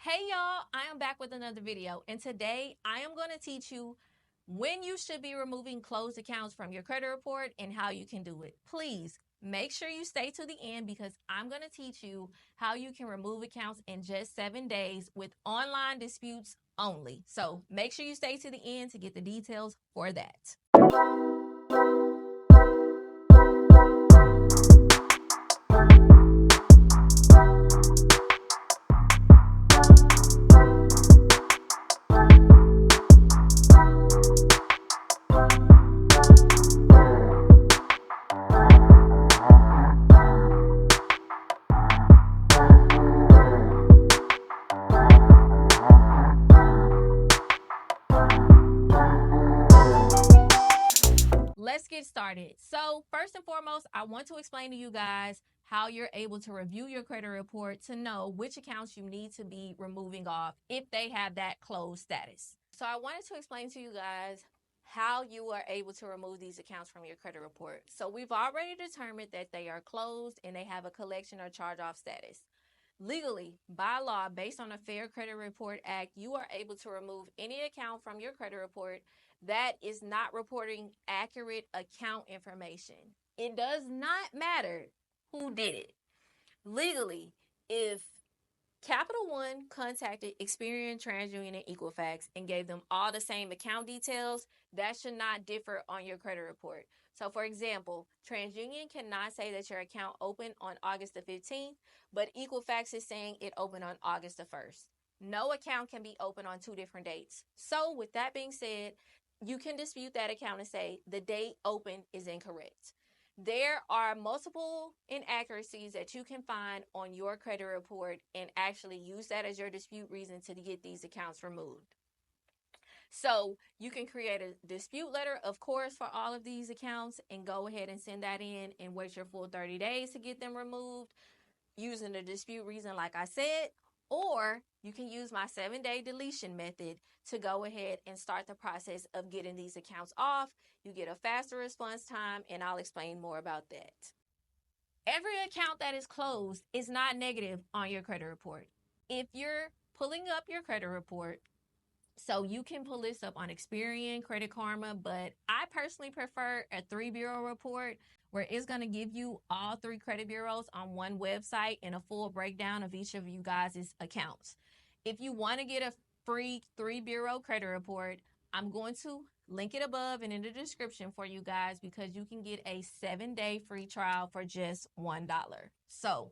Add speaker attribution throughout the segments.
Speaker 1: Hey y'all, I am back with another video, and today I am going to teach you when you should be removing closed accounts from your credit report and how you can do it. Please make sure you stay to the end because I'm going to teach you how you can remove accounts in just 7 days with online disputes only. So make sure you stay to the end to get the details for that. Let's get started. So first and foremost, I want to explain to you guys how you're able to review your credit report to know which accounts you need to be removing off if they have that closed status. So I wanted to explain to you guys how you are able to remove these accounts from your credit report. So we've already determined that they are closed and they have a collection or charge-off status. Legally, by law, based on the Fair Credit Report Act, you are able to remove any account from your credit report that is not reporting accurate account information. It does not matter who did it. Legally, if Capital One contacted Experian, TransUnion, and Equifax and gave them all the same account details, that should not differ on your credit report. So for example, TransUnion cannot say that your account opened on August the 15th, but Equifax is saying it opened on August the 1st. No account can be open on two different dates. So with that being said, you can dispute that account and say the date open is incorrect. There are multiple inaccuracies that you can find on your credit report and actually use that as your dispute reason to get these accounts removed. So you can create a dispute letter, of course, for all of these accounts and go ahead and send that in and wait your full 30 days to get them removed using the dispute reason like I said. Or you can use my 7-day deletion method to go ahead and start the process of getting these accounts off. You get a faster response time, and I'll explain more about that. Every account that is closed is not negative on your credit report. If you're pulling up your credit report, so you can pull this up on Experian, Credit Karma, but I personally prefer a 3-bureau report where it's going to give you all 3 credit bureaus on one website and a full breakdown of each of you guys' accounts. If you want to get a free 3-bureau credit report, I'm going to link it above and in the description for you guys because you can get a 7-day free trial for just $1. So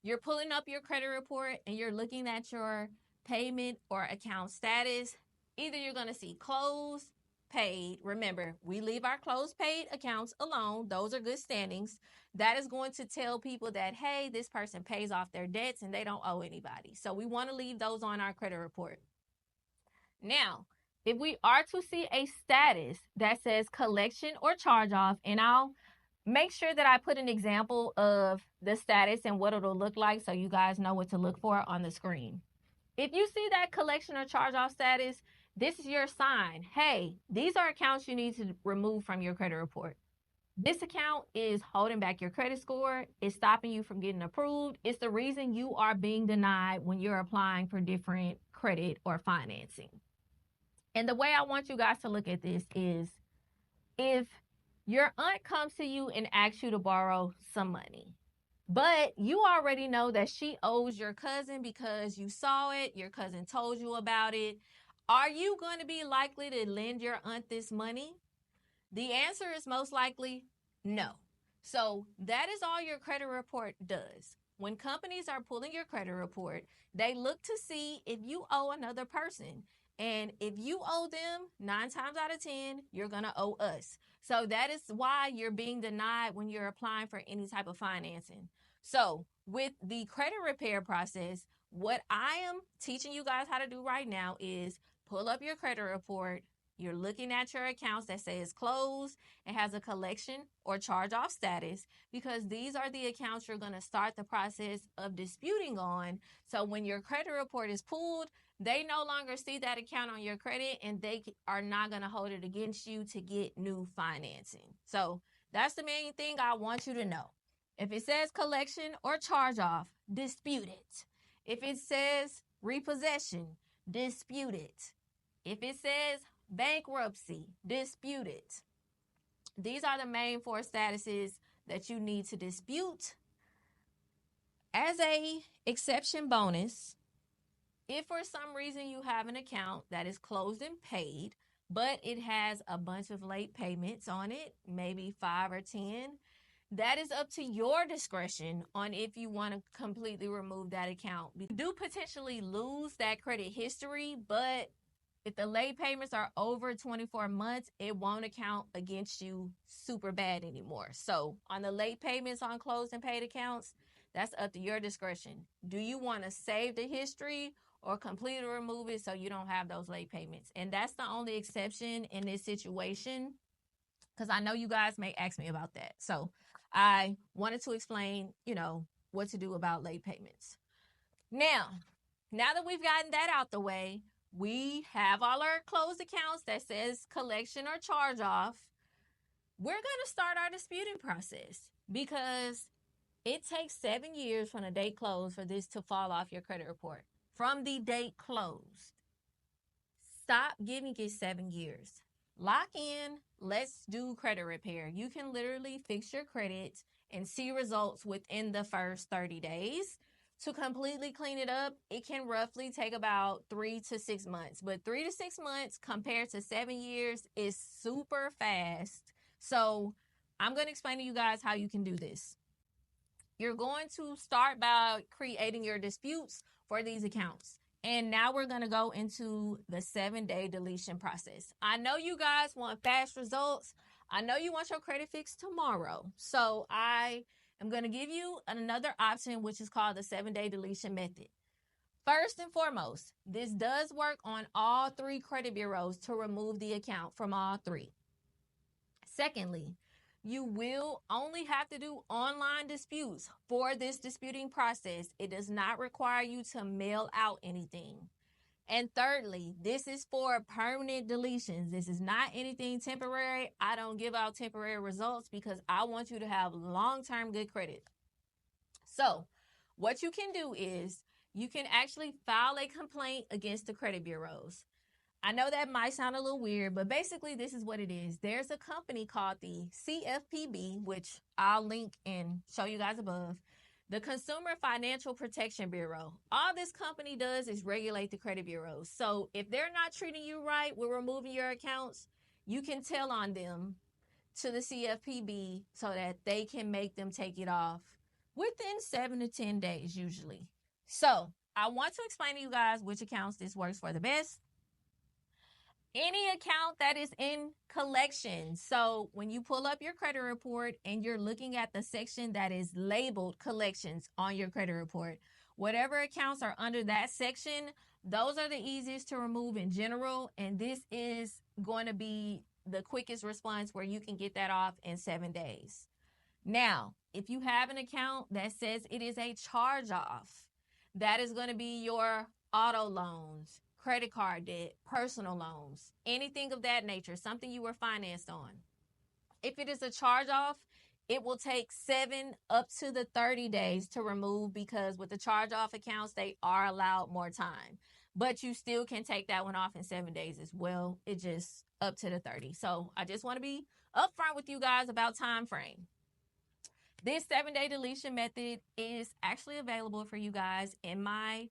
Speaker 1: you're pulling up your credit report and you're looking at your payment or account status. Either you're going to see closed, paid. Remember, we leave our closed paid accounts alone. Those are good standings. That is going to tell people that, hey, this person pays off their debts and they don't owe anybody. So we want to leave those on our credit report. Now, if we are to see a status that says collection or charge off, and I'll make sure that I put an example of the status and what it'll look like so you guys know what to look for on the screen. If you see that collection or charge off status, this is your sign. Hey, these are accounts you need to remove from your credit report. This account is holding back your credit score. It's stopping you from getting approved. It's the reason you are being denied when you're applying for different credit or financing. And the way I want you guys to look at this is if your aunt comes to you and asks you to borrow some money, but you already know that she owes your cousin because you saw it, your cousin told you about it, are you going to be likely to lend your aunt this money? The answer is most likely no. So that is all your credit report does. When companies are pulling your credit report, they look to see if you owe another person. And if you owe them, 9 times out of 10, you're going to owe us. So that is why you're being denied when you're applying for any type of financing. So with the credit repair process, what I am teaching you guys how to do right now is pull up your credit report. You're looking at your accounts that says closed and has a collection or charge off status because these are the accounts you're going to start the process of disputing on. So when your credit report is pulled, they no longer see that account on your credit and they are not going to hold it against you to get new financing. So that's the main thing I want you to know. If it says collection or charge off, dispute it. If it says repossession, dispute it. If it says bankruptcy, dispute it. These are the main 4 statuses that you need to dispute. As a exception bonus, if for some reason you have an account that is closed and paid, but it has a bunch of late payments on it, maybe 5 or 10, that is up to your discretion on if you want to completely remove that account. You do potentially lose that credit history, but if the late payments are over 24 months, it won't count against you super bad anymore. So on the late payments on closed and paid accounts, that's up to your discretion. Do you want to save the history or completely remove it so you don't have those late payments? And that's the only exception in this situation, because I know you guys may ask me about that. So I wanted to explain, what to do about late payments. Now that we've gotten that out the way, we have all our closed accounts that says collection or charge off. We're going to start our disputing process because it takes 7 years from the date closed for this to fall off your credit report. From the date closed. Stop giving it 7 years. Lock in. Let's do credit repair. You can literally fix your credit and see results within the first 30 days. To completely clean it up, it can roughly take about 3 to 6 months. But 3 to 6 months compared to 7 years is super fast. So I'm going to explain to you guys how you can do this. You're going to start by creating your disputes for these accounts. And now we're going to go into the 7-day deletion process. I know you guys want fast results. I know you want your credit fixed tomorrow. So I am going to give you another option, which is called the 7-day deletion method. First and foremost, this does work on all 3 credit bureaus to remove the account from all 3. Secondly, you will only have to do online disputes for this disputing process. It does not require you to mail out anything. And thirdly, this is for permanent deletions. This is not anything temporary. I don't give out temporary results because I want you to have long-term good credit. So what you can do is you can actually file a complaint against the credit bureaus. I know that might sound a little weird, but basically this is what it is. There's a company called the CFPB, which I'll link and show you guys above, the Consumer Financial Protection Bureau. All this company does is regulate the credit bureaus. So if they're not treating you right with removing your accounts, you can tell on them to the CFPB so that they can make them take it off within 7 to 10 days usually. So I want to explain to you guys which accounts this works for the best. Any account that is in collections. So when you pull up your credit report and you're looking at the section that is labeled collections on your credit report, whatever accounts are under that section, those are the easiest to remove in general. And this is going to be the quickest response where you can get that off in 7 days. Now, if you have an account that says it is a charge off, that is going to be your auto loans, credit card debt, personal loans, anything of that nature, something you were financed on. If it is a charge off, it will take 7 up to the 30 days to remove because with the charge off accounts, they are allowed more time. But you still can take that one off in 7 days as well. It's just up to the 30. So I just want to be upfront with you guys about time frame. This 7-day deletion method is actually available for you guys in my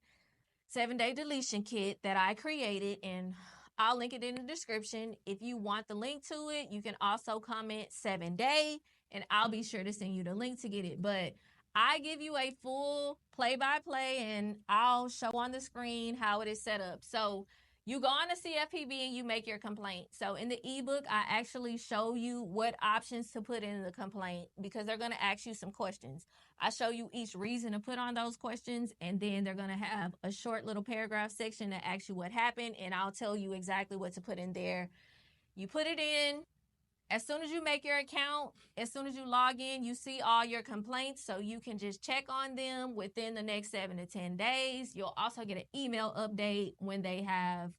Speaker 1: 7-day deletion kit that I created, and I'll link it in the description. If you want the link to it, you can also comment 7-day and I'll be sure to send you the link to get it. But I give you a full play-by-play and I'll show on the screen how it is set up. So you go on to CFPB and you make your complaint. So in the ebook, I actually show you what options to put in the complaint because they're going to ask you some questions. I show you each reason to put on those questions, and then they're going to have a short little paragraph section that asks you what happened, and I'll tell you exactly what to put in there. You put it in. As soon as you make your account, as soon as you log in, you see all your complaints, so you can just check on them within the next 7 to 10 days. You'll also get an email update when they have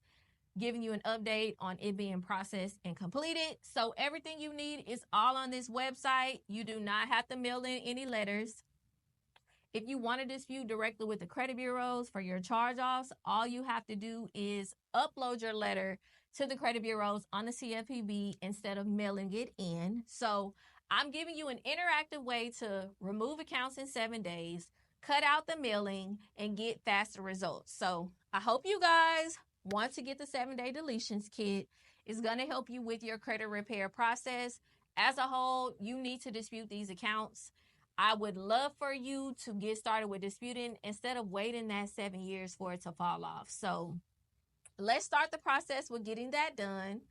Speaker 1: given you an update on it being processed and completed. So everything you need is all on this website. You do not have to mail in any letters. If you want to dispute directly with the credit bureaus for your charge-offs, all you have to do is upload your letter to the credit bureaus on the CFPB instead of mailing it in. So I'm giving you an interactive way to remove accounts in 7 days, cut out the mailing, and get faster results. So I hope you guys want to get the 7-day deletions kit. It's going to help you with your credit repair process. As a whole, you need to dispute these accounts. I would love for you to get started with disputing instead of waiting that 7 years for it to fall off. So let's start the process with getting that done.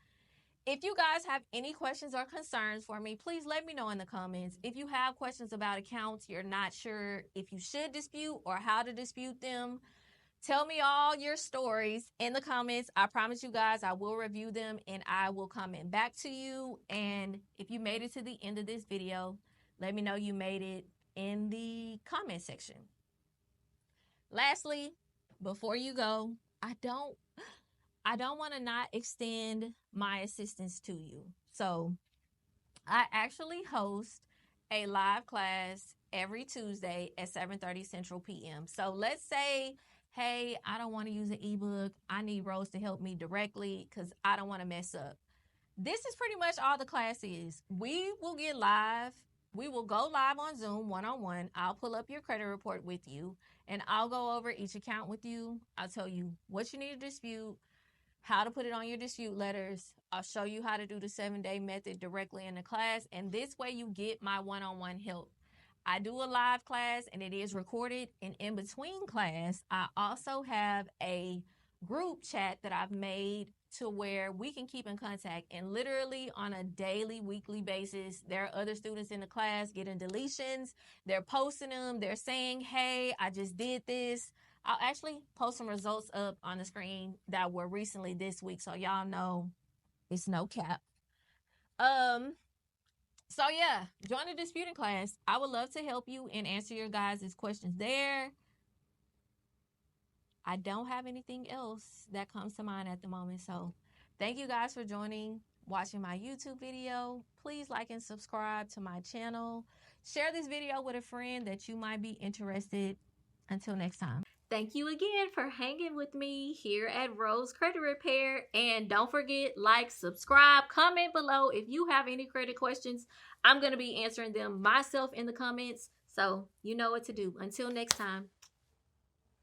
Speaker 1: If you guys have any questions or concerns for me, please let me know in the comments. If you have questions about accounts, you're not sure if you should dispute or how to dispute them, tell me all your stories in the comments. I promise you guys I will review them and I will comment back to you. And if you made it to the end of this video, let me know you made it in the comment section. Lastly, before you go, I don't want to not extend my assistance to you. So I actually host a live class every Tuesday at 7:30 Central PM. So let's say, hey, I don't want to use an ebook. I need Rose to help me directly because I don't want to mess up. This is pretty much all the class is. We will get live. We will go live on Zoom one-on-one. I'll pull up your credit report with you and I'll go over each account with you. I'll tell you what you need to dispute, how to put it on your dispute letters. I'll show you how to do the 7-day method directly in the class. And this way you get my one-on-one help. I do a live class and it is recorded. And in between class, I also have a group chat that I've made to where we can keep in contact. And literally on a daily, weekly basis, there are other students in the class getting deletions. They're posting them. They're saying, hey, I just did this. I'll actually post some results up on the screen that were recently this week, so y'all know it's no cap. So yeah, join the disputing class. I would love to help you and answer your guys' questions there. I don't have anything else that comes to mind at the moment, so thank you guys for watching my YouTube video. Please like and subscribe to my channel. Share this video with a friend that you might be interested. Until next time. Thank you again for hanging with me here at Rose Credit Repair. And don't forget, like, subscribe, comment below if you have any credit questions. I'm going to be answering them myself in the comments. So you know what to do. Until next time.